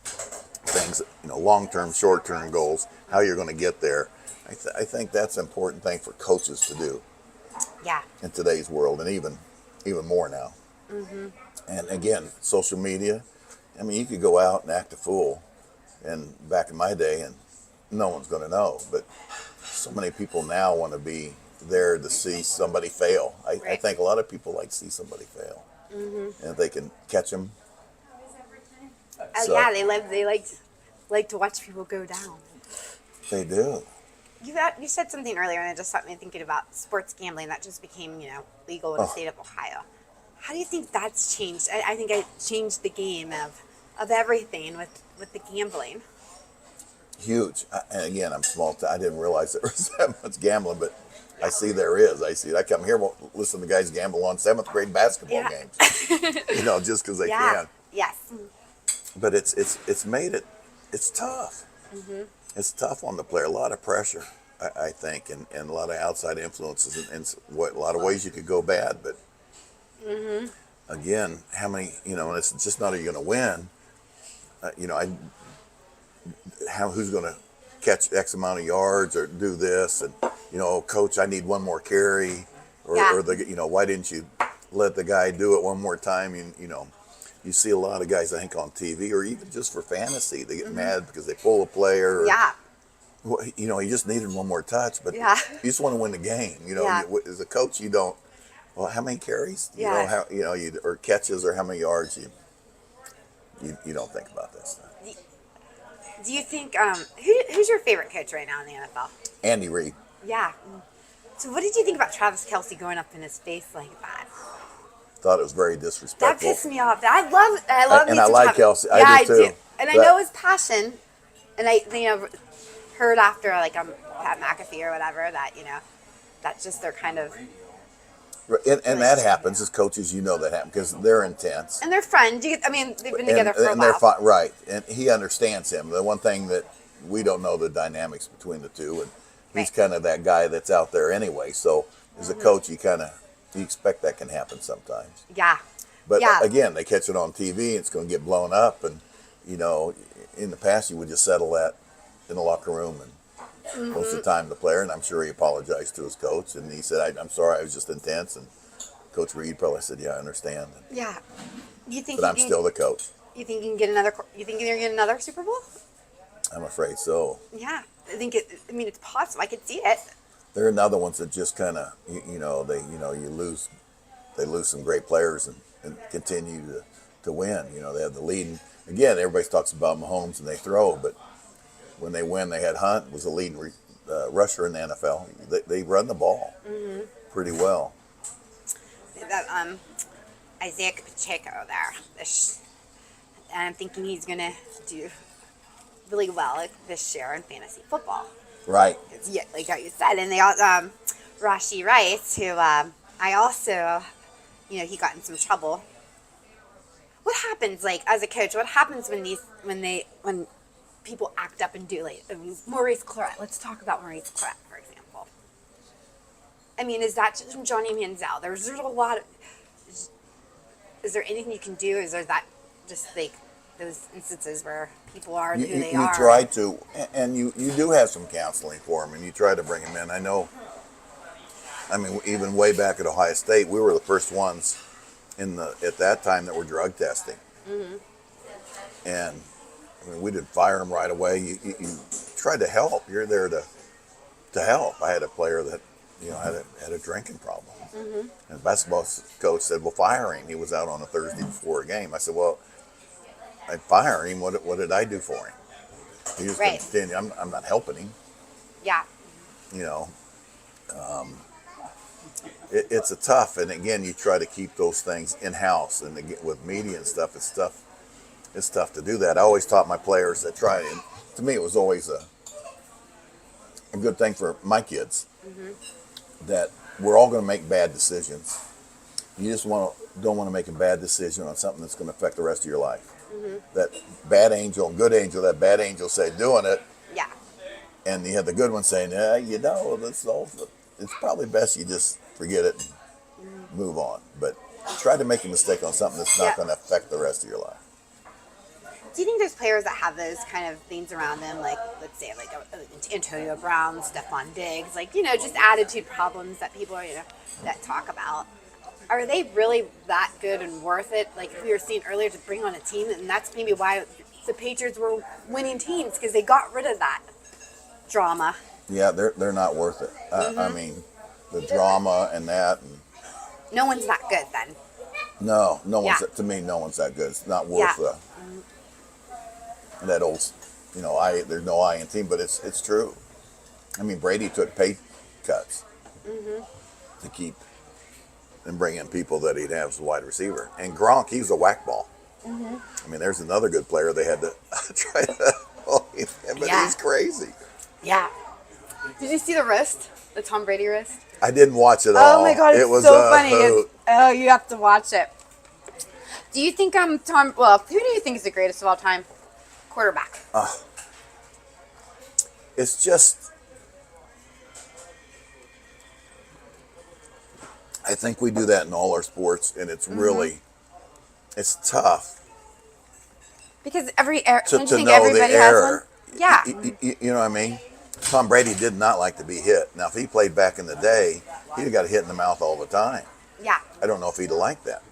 things, long-term, short-term goals, how you're going to get there. I think that's an important thing for coaches to do. Yeah. In today's world, and even more now. And again, social media. I mean, you could go out and act a fool, and back in my day, and no one's going to know. But so many people now want to be there to see somebody fail. I think a lot of people like to see somebody fail, and if they can catch them. Yeah, they like to watch people go down. They do. You said something earlier, and it just got me thinking about sports gambling that just became legal in the state of Ohio. How do you think that's changed? I think it changed the game of everything with the gambling. Huge. And again, I'm small. I didn't realize there was that much gambling, but I see there is. I see it. I come here, listen to guys gamble on 7th grade basketball games. Just because they can. Yes. But it's made it. It's tough. It's tough on the player. A lot of pressure, I think, and a lot of outside influences, and a lot of ways you could go bad. But again, how many? And it's just not, are you going to win? Who's going to catch X amount of yards or do this? And coach, I need one more carry, or why didn't you let the guy do it one more time? You see a lot of guys, I think, on TV or even just for fantasy, they get mad because they pull a player. Or, he just needed one more touch, but you just want to win the game. As a coach, you don't. Well, how many carries? Or catches, or how many yards? You don't think about that stuff. Do you think who's your favorite coach right now in the NFL? Andy Reid. Yeah. So what did you think about Travis Kelce going up in his face like that? Thought it was very disrespectful. That pissed me off. I love and I like Kelce. I do too. And I know his passion. And I heard after Pat McAfee or whatever that that's just their kind of. And that happens as coaches. That happens because they're intense. And they're friends. They've been together for a while. And they're fine, right? And he understands him. The one thing that we don't know the dynamics between the two, and he's Right. kind of that guy that's out there anyway. So as a coach, you expect that can happen sometimes. Yeah. But Yeah. again, they catch it on TV, it's going to get blown up, and in the past you would just settle that in the locker room, and most of the time the player, and I'm sure he apologized to his coach, and he said, "I'm sorry, I was just intense," and Coach Reed probably said, "Yeah, I understand." Yeah. You think? But I'm still the coach. You think you can get another? You think you're gonna get another Super Bowl? I'm afraid so. Yeah. I think it. I mean, it's possible. I could see it. There are another ones that just kind of, you lose, they lose some great players and continue to win. They have the lead. And again, everybody talks about Mahomes and they throw, but when they win, they had Hunt was the leading rusher in the NFL. They run the ball pretty well. That Isaiah Pacheco there. And I'm thinking he's gonna do really well this year in fantasy football. Right. Yeah, like how you said, and they all Rashi Rice, who I also, he got in some trouble. What happens, like as a coach? What happens when people act up and do Maurice Claret? Let's talk about Maurice Claret, for example. I mean, is that just from Johnny Manziel? There's a lot of. Is there anything you can do? Is there that just like those instances where people are who they are? You try to, and you do have some counseling for them, and you try to bring them in. I mean, even way back at Ohio State, we were the first ones at that time that were drug testing. And I mean, we didn't fire them right away. You tried to help. You're there to help. I had a player that had a drinking problem, and the basketball coach said, "Well, fire him." He was out on a Thursday before a game. I said, "Well, I'd fire him. What did I do for him?" He just Right. continued. I'm not helping him. Yeah. It's a tough, and again, you try to keep those things in house, and again, with media and stuff, it's tough. It's tough to do that. I always taught my players that try, and to me, it was always a good thing for my kids that we're all going to make bad decisions. You just don't want to make a bad decision on something that's going to affect the rest of your life. That bad angel and good angel, that bad angel say doing it, Yeah. and you have the good one saying, it's probably best you just forget it and move on. But try to make a mistake on something that's not going to affect the rest of your life. Do you think there's players that have those kind of things around them, like let's say like Antonio Brown, Stephon Diggs, just attitude problems that people that talk about? Are they really that good and worth it? Like we were seeing earlier, to bring on a team, and that's maybe why the Patriots were winning teams, because they got rid of that drama. Yeah, they're not worth it. I mean, the drama and that. And No one's that good then. no one's Yeah. to me. No one's that good. It's not worth that old. There's no I in team, but it's true. I mean, Brady took pay cuts to keep and bring in people that he'd have as a wide receiver. And Gronk, he was a whack ball. I mean, there's another good player they had to try to hold him, but he's crazy. Yeah. Did you see the roast? The Tom Brady roast? I didn't watch it all. Oh my god, it's it was so a funny. hoot. You have to watch it. Do you think Tom? Well, who do you think is the greatest of all time quarterback? It's just, I think we do that in all our sports, and it's really, it's tough Because every era, to don't you think know the everybody has error. one? Yeah. You know what I mean? Tom Brady did not like to be hit. Now, if he played back in the day, he'd have got hit in the mouth all the time. Yeah. I don't know if he'd have liked that.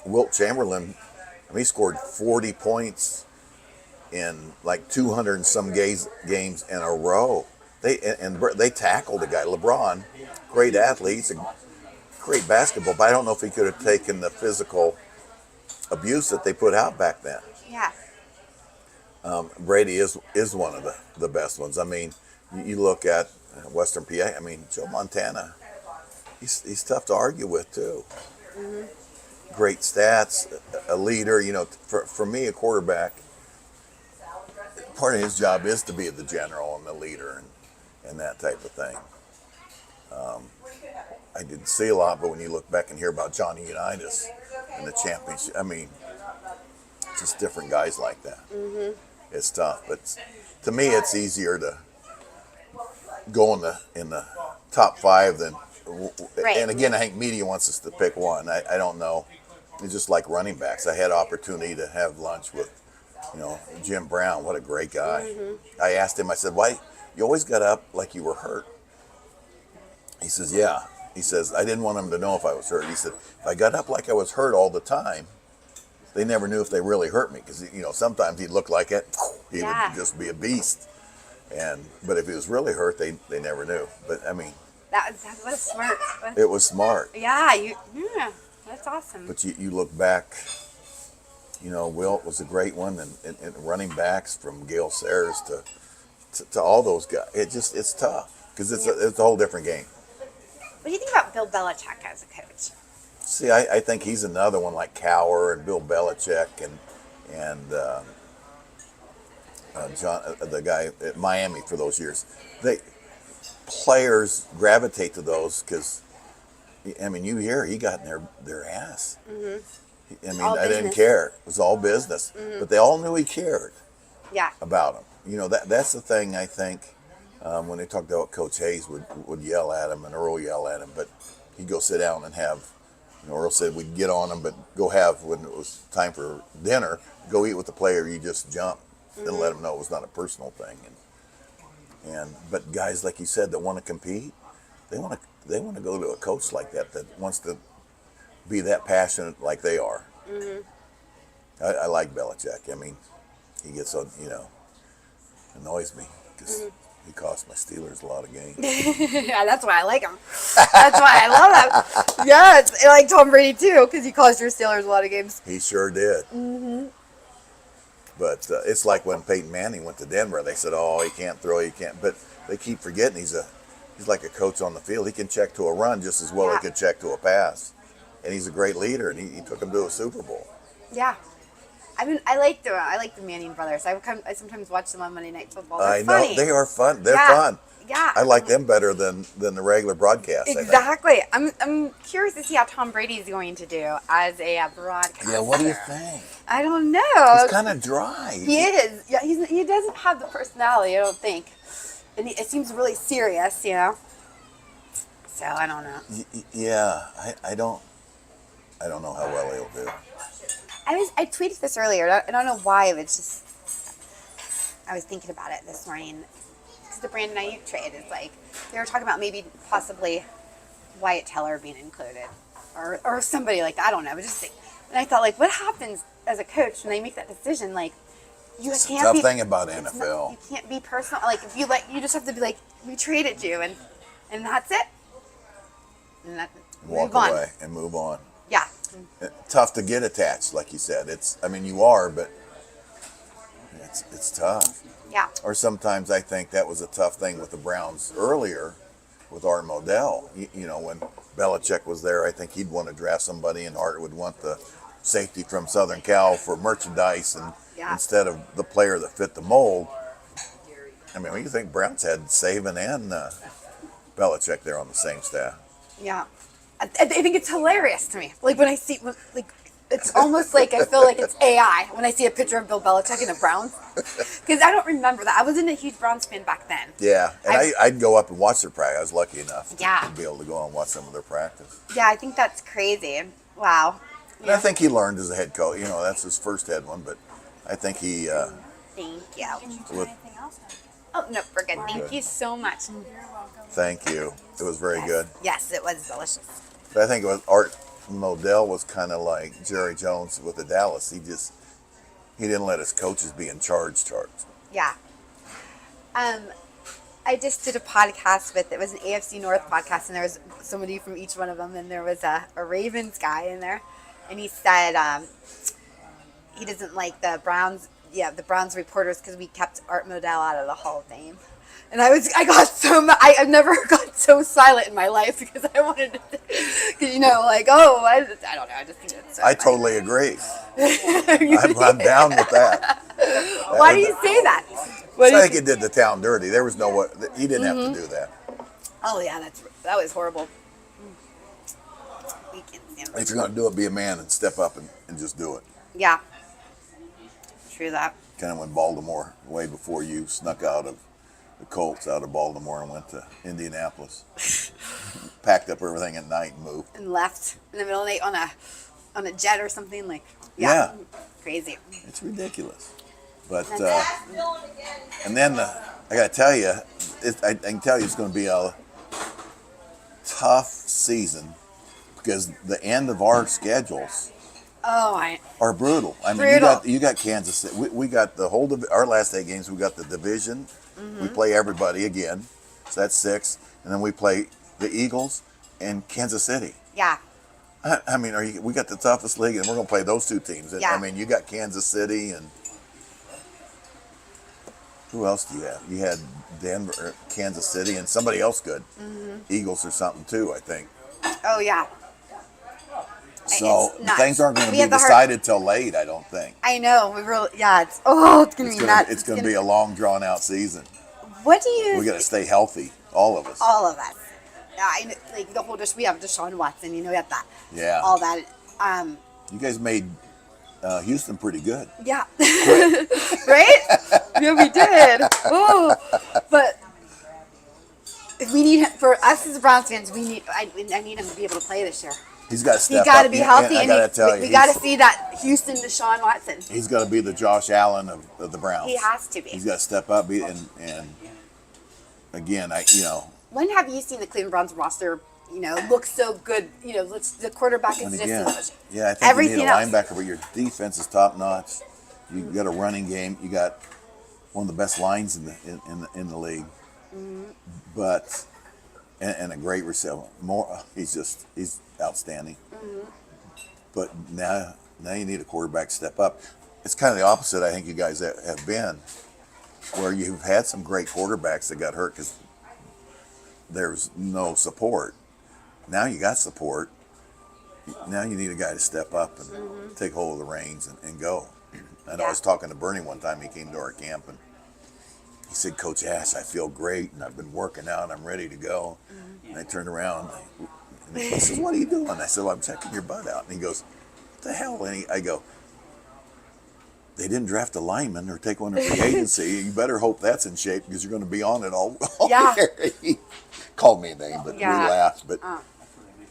Wilt Chamberlain, he scored 40 points in like 200 and some games in a row. They tackled the guy. LeBron, great athlete, he's a great basketball, but I don't know if he could have taken the physical abuse that they put out back then. Yeah. Brady is one of the best ones. I mean, you look at Western PA. I mean, Joe Montana, he's tough to argue with too. Great stats, a leader. For me, a quarterback, part of his job is to be the general and the leader and that type of thing. I didn't see a lot, but when you look back and hear about Johnny Unitas and the championship, I mean, just different guys like that. it's tough. But to me, it's easier to go in the top 5 than. Right. And again, I think media wants us to pick one. I don't know. It's just like running backs. I had opportunity to have lunch with, Jim Brown. What a great guy. I asked him. I said, "Why you always got up like you were hurt?" He says, "Yeah." He says, "I didn't want him to know if I was hurt." He said, "If I got up like I was hurt all the time, they never knew if they really hurt me because sometimes he'd look like it. He would just be a beast. But if he was really hurt, they never knew. But I mean, that was smart. it was smart. Yeah, that's awesome. But you look back, Wilt was a great one, and running backs from Gale Sayers to all those guys. It's tough because it's a whole different game. What do you think about Bill Belichick as a coach? See, I think he's another one like Cowher and Bill Belichick and John, the guy at Miami for those years. Players gravitate to those because, I mean, you hear he got in their ass. Mm-hmm. I mean, I didn't care. It was all business. Mm-hmm. But they all knew he cared about him. That's the thing, I think, when they talked about Coach Hayes would yell at him and Earl yell at him, but he'd go sit down and have, Earl said we'd get on him, but go have, when it was time for dinner, go eat with the player, you just jump. Mm-hmm. Then let them know it was not a personal thing. But guys, like you said, that want to compete, they want to go to a coach like that wants to be that passionate like they are. Mm-hmm. I like Belichick. I mean, he gets so annoys me because he cost my Steelers a lot of games. Yeah, that's why I like him. That's why I love him. Yeah, it's like Tom Brady too, because he cost your Steelers a lot of games. He sure did. Mm-hmm. But it's like when Peyton Manning went to Denver. They said, "Oh, he can't throw, he can't." But they keep forgetting he's like a coach on the field. He can check to a run just as well as he could check to a pass, and he's a great leader. And he took him to a Super Bowl. Yeah, I mean, I like the Manning brothers. I sometimes watch them on Monday Night Football. They're I know funny. they are fun. They're fun. Yeah, I like them better than the regular broadcast. Exactly. I'm curious to see how Tom Brady is going to do as a broadcaster. Yeah, what do you think? I don't know. He's kind of dry. He is. Yeah, he doesn't have the personality, I don't think, and it seems really serious, So I don't know. Yeah, I don't know how well he'll do. I tweeted this earlier. I don't know why. It's just I was thinking about it this morning. The Brandon Ayuk trade is like they were talking about maybe possibly Wyatt Teller being included or somebody like that. I don't know. But and I thought, like, what happens as a coach when they make that decision? Like, It's a tough thing about NFL. You can't be personal. Like, if you just have to be like, we traded you and that's it. And Walk away and move on. Yeah. Tough to get attached, like you said. You are, but it's tough. Yeah. Or sometimes I think that was a tough thing with the Browns earlier with Art Modell. When Belichick was there, I think he'd want to draft somebody, and Art would want the safety from Southern Cal for merchandise and instead of the player that fit the mold. I mean, when you think Browns had Saban and Belichick there on the same staff. Yeah. I think it's hilarious to me. Like, when I see, it's almost like I feel like it's AI when I see a picture of Bill Belichick in the Browns. Because I don't remember that. I wasn't a huge Browns fan back then. Yeah, and I'd go up and watch their practice. I was lucky enough to be able to go and watch some of their practice. Yeah, I think that's crazy. Wow. And I think he learned as a head coach. That's his first head one, but I think he... Thank you. Can you do anything else? Oh, no, we're good. Thank you so much. You're welcome. Thank you. It was very good. Yes, it was delicious. But I think it was Art Modell was kind of like Jerry Jones with the Dallas. He didn't let his coaches be in charge. Yeah. I just did a podcast it was an AFC North podcast, and there was somebody from each one of them, and there was a Ravens guy in there, and he said he doesn't like the Browns reporters because we kept Art Modell out of the Hall of Fame. And I got so mad. I've never got so silent in my life because I wanted to, I don't know. I just think it's so I funny. totally agree. I'm down with that. Why do you say that? I think it did the town dirty. There was no way. He didn't have to do that. Oh, yeah, that was horrible. If you're going to do it, be a man and step up and just do it. Yeah. True that. kind of when Baltimore, way before you, snuck out of the Colts out of Baltimore and went to Indianapolis. Packed up everything at night and moved. And left in the middle of the night on a jet or something like. Yeah. Crazy. It's ridiculous. But and then I got to tell you, I can tell you it's going to be a tough season because the end of our schedules are brutal. I mean, you got Kansas City. We got the whole our last 8 games. We got the division. We play everybody again, so that's 6, and then we play the Eagles and Kansas City. Yeah. I mean, we got the toughest league, and we're going to play those 2 teams. And, Yeah. I mean, you got Kansas City, and who else do you have? You had Denver, Kansas City, and somebody else good. Eagles or something too, I think. Oh yeah. So It's nuts. things aren't going to We be have the decided till late, I don't think. I know. We really. Yeah. It's going to be nuts. It's going to be a long, drawn out season. What do you? We got to stay healthy, all of us. All of us. Like the whole. We have Deshaun Watson. You know, we have that. Yeah. All that. You guys made Houston pretty good. Yeah. Right? Yeah, we did. Oh, but we need for us as Browns fans. I need him to be able to play this year. He's got to step up. He got to be healthy, I got to tell you, we got to see that Houston Deshaun Watson. He's got to be the Josh Allen of the Browns. He has to be. He's got to step up and again, When have you seen the Cleveland Browns roster? Look so good. The quarterback is just. Yeah, I think everything you need a else. linebacker, but your defense is top notch. You got a running game. You got one of the best lines in the league, but and a great receiver. He's outstanding. But now you need a quarterback to step up. It's kind of the opposite. I think you guys have been, where you've had some great quarterbacks that got hurt because there's no support. Now you got support. Now you need a guy to step up and take hold of the reins and go. I know I was talking to Bernie one time. He came to our camp and he said, "Coach Ash, I feel great and I've been working out. I'm ready to go." And I turned around and he says, "What are you doing?" I said, "Well, I'm checking your butt out." And he goes, "What the hell?" And I go, "They didn't draft a lineman or take one in free agency. You better hope that's in shape because you're going to be on it all year." He called me a name, but we laughed.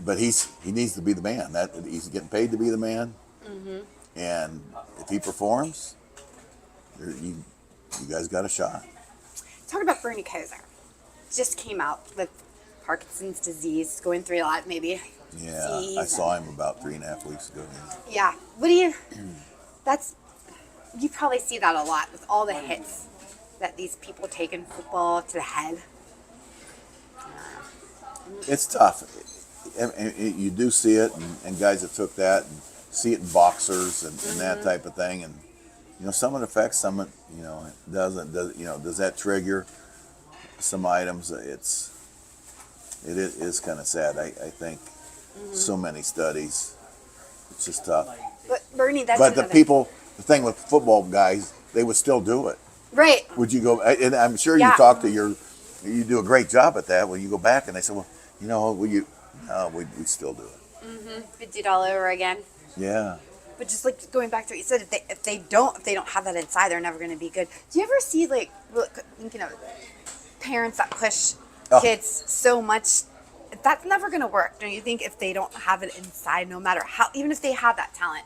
But he needs to be the man. He's getting paid to be the man. And if he performs, you guys got a shot. Talk about Bernie Kosar. Just came out with Parkinson's disease, going through a lot, maybe. Yeah, I saw him about 3.5 weeks ago. Yeah. What do you? You probably see that a lot with all the hits that these people take in football to the head. It's tough. You do see it, and guys that took that, and see it in boxers and that type of thing, and some it affects, some it doesn't. Does that trigger some items? It is kind of sad. I think so many studies. It's just tough. But Bernie, that's But the thing with football guys, they would still do it. Right. Would you go? And I'm sure you talk to you do a great job at that. When you go back and they say, "Well, we'd still do it." We'd do it all over again. Yeah. But just like going back to what you said, if they don't have that inside, they're never going to be good. Do you ever see thinking of parents that push kids so much? That's never going to work. Don't you think? If they don't have it inside, no matter how, even if they have that talent.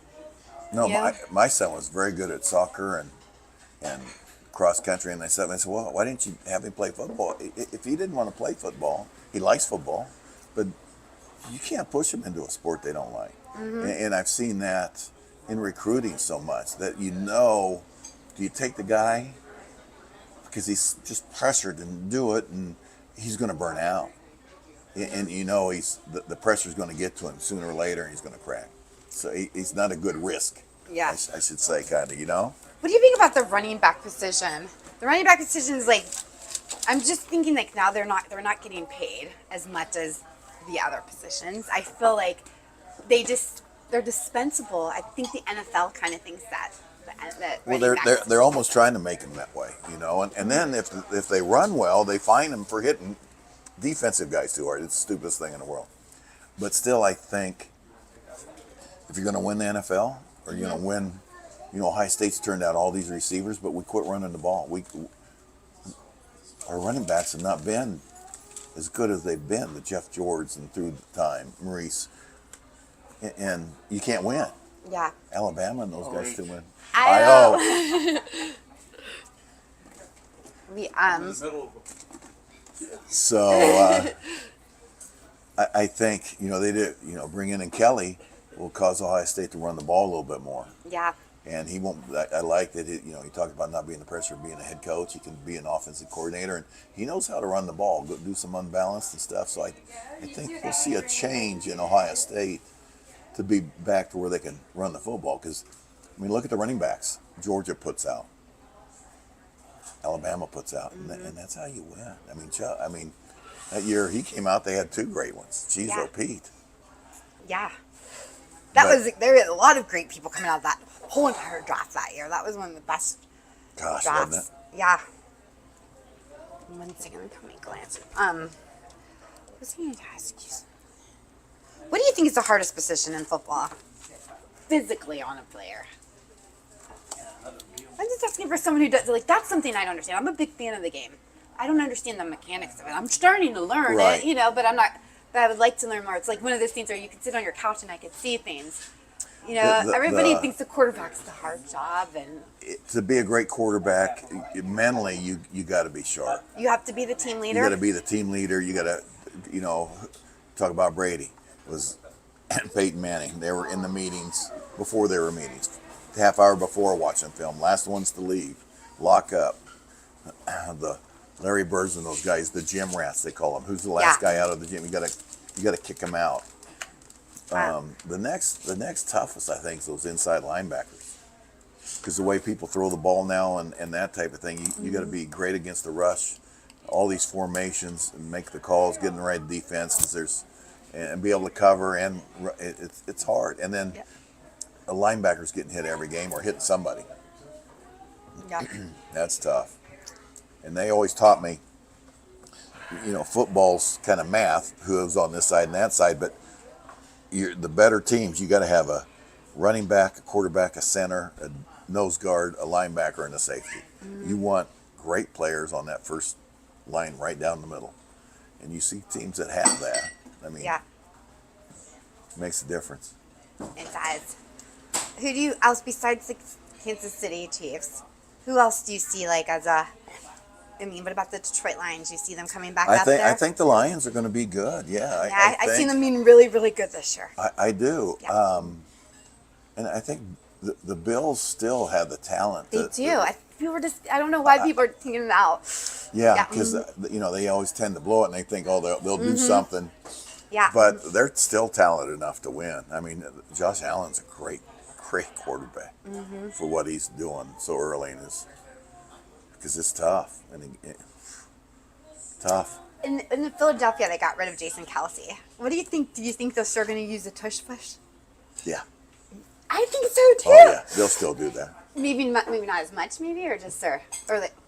No, my son was very good at soccer and cross country, and I said, "Well, why didn't you have him play football? If he didn't want to play football, he likes football, but you can't push him into a sport they don't like." And I've seen that in recruiting so much that do you take the guy because he's just pressured and do it, and he's going to burn out, and he's the pressure's going to get to him sooner or later, and he's going to crack. So he's not a good risk. Yeah. I should say, kind of, What do you think about the running back position? The running back position is I'm just thinking now they're not getting paid as much as the other positions. I feel like they're dispensable. I think the NFL kind of thinks that. Well, they're almost trying to make them that way, and then if they run well, they fine them for hitting defensive guys too hard. It's the stupidest thing in the world. But still, I think if you're going to win the NFL or you're going to win Ohio State's turned out all these receivers, but we quit running the ball. Our running backs have not been as good as they've been. The Jeff George and through the time, Maurice, and you can't win. Yeah. Alabama and those guys still win. I know. So I think they did. Bringing in Kelly will cause Ohio State to run the ball a little bit more. Yeah. And he won't. I like that. He talked about not being the pressure of being a head coach. He can be an offensive coordinator, and he knows how to run the ball, go do some unbalanced and stuff. So I think we'll see a change in Ohio State to be back to where they can run the football. Because look at the running backs. Georgia puts out. Alabama puts out, and that's how you win. That year he came out, they had 2 great ones. Jeez, Yeah. Pete. Yeah. There were a lot of great people coming out of that whole entire draft that year. That was one of the best Gosh, drafts. wasn't it? Yeah. 1 second, let me glance. What was I going to ask you? What do you think is the hardest position in football? Physically on a player. I'm just asking for someone who does, that's something I don't understand. I'm a big fan of the game. I don't understand the mechanics of it. I'm starting to learn Right. it, but I'm not, but I would like to learn more. It's like one of those things where you can sit on your couch and I can see things. Everybody thinks the quarterback's the hard job, and To be a great quarterback, mentally, you got to be sharp. you have to be the team leader. You got to be the team leader. You got to, talk about Brady and Peyton Manning. They were in the meetings before there were meetings. Half hour before watching film. Last ones to leave. Lock up. The Larry Birds and those guys, the gym rats they call them. Who's the last guy out of the gym? You got to kick them out. Wow. The next toughest, I think, is those inside linebackers. Because the way people throw the ball now and that type of thing, you got to be great against the rush. All these formations and make the calls, get in the right defense, and be able to cover, and it's hard. And then a linebacker's getting hit every game or hitting somebody. Yeah. That's tough. And they always taught me, football's kind of math, who's on this side and that side, but the better teams, you got to have a running back, a quarterback, a center, a nose guard, a linebacker, and a safety. You want great players on that first line right down the middle. And you see teams that have that. It makes a difference. It does. Who do you else besides the Kansas City Chiefs? Who else do you see what about the Detroit Lions? Do you see them coming back up there? I think the Lions are going to be good. Yeah, I've seen them being really, really good this year. I do. Yeah. And I think the Bills still have the talent. They do. I don't know why people are thinking it out. Yeah, because they always tend to blow it, and they think, they'll do something. Yeah. But they're still talented enough to win. Josh Allen's a great quarterback for what he's doing so early in his. Because it's tough. Tough. In Philadelphia, they got rid of Jason Kelsey. What do you think? Do you think they're still going to use a tush push? Yeah. I think so too. Oh yeah, they'll still do that. Maybe not as much, or just or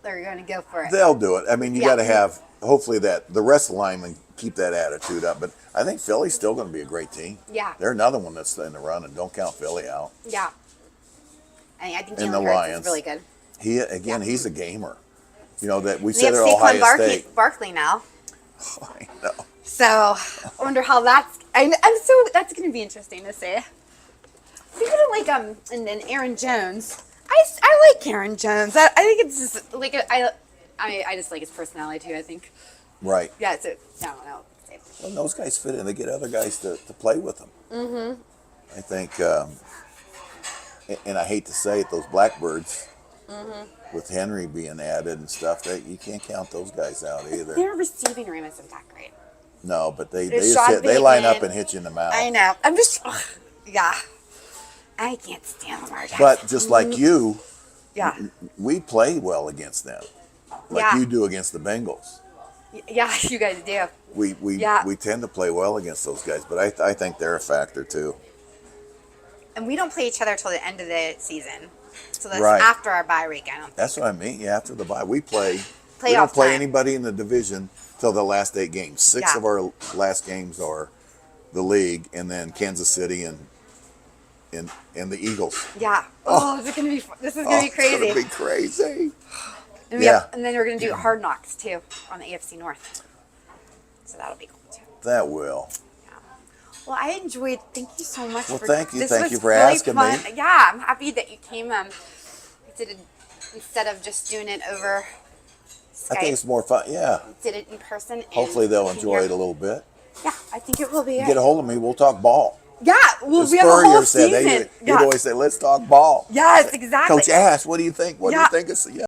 they're going to go for it. They'll do it. You got to have hopefully that the rest of the linemen keep that attitude up. But I think Philly's still going to be a great team. Yeah. They're another one that's in the run, and don't count Philly out. Yeah. I think And the Jalen Hurts Lions. is really good. He's a gamer. That we They said have at Ohio State. Barkley now. I know. So I wonder how that's. That's going to be interesting to see. People don't and then Aaron Jones. I like Aaron Jones. I think it's just I just like his personality too. I think. Right. Yeah. So I don't know. Well, those guys fit in. They get other guys to play with them. Mm-hmm. I think, and I hate to say it, those Blackbirds, with Henry being added and stuff, you can't count those guys out either. Their receiving room isn't that great. No, but they Sean they line Bateman. up and hit you in the mouth. I know. I'm just. Yeah. I can't stand Lamar Jackson. But just like you, yeah, we play well against them, like you do against the Bengals. Yeah, you guys do. We tend to play well against those guys, but I think they're a factor too. And we don't play each other till the end of the season, so that's Right. after our bye week. That's what I mean. Yeah, after the bye, we play. We Playoff don't play time. anybody in the division till the last 8 games. 6 of our last games are the league, and then Kansas City and in the Eagles. Yeah. Oh, this is gonna be crazy. It's gonna be crazy. And and then we're gonna do Hard Knocks too on the AFC North. So that'll be cool too. That will. Yeah. Well, I enjoyed. Thank you so much. Well, for thank you. This Thank was you for really asking fun. me. Yeah, I'm happy that you came. Did it instead of just doing it over Skype. I think it's more fun. Yeah. Did it in person. Hopefully they'll and enjoy it a little bit. Yeah, I think it will be. Get a hold of me. We'll talk ball. Yeah, well, As we have a whole Spurrier said, season. he'd always say, "Let's talk ball." Yes, exactly. Coach Ash, what do you think? What do you think? Yeah.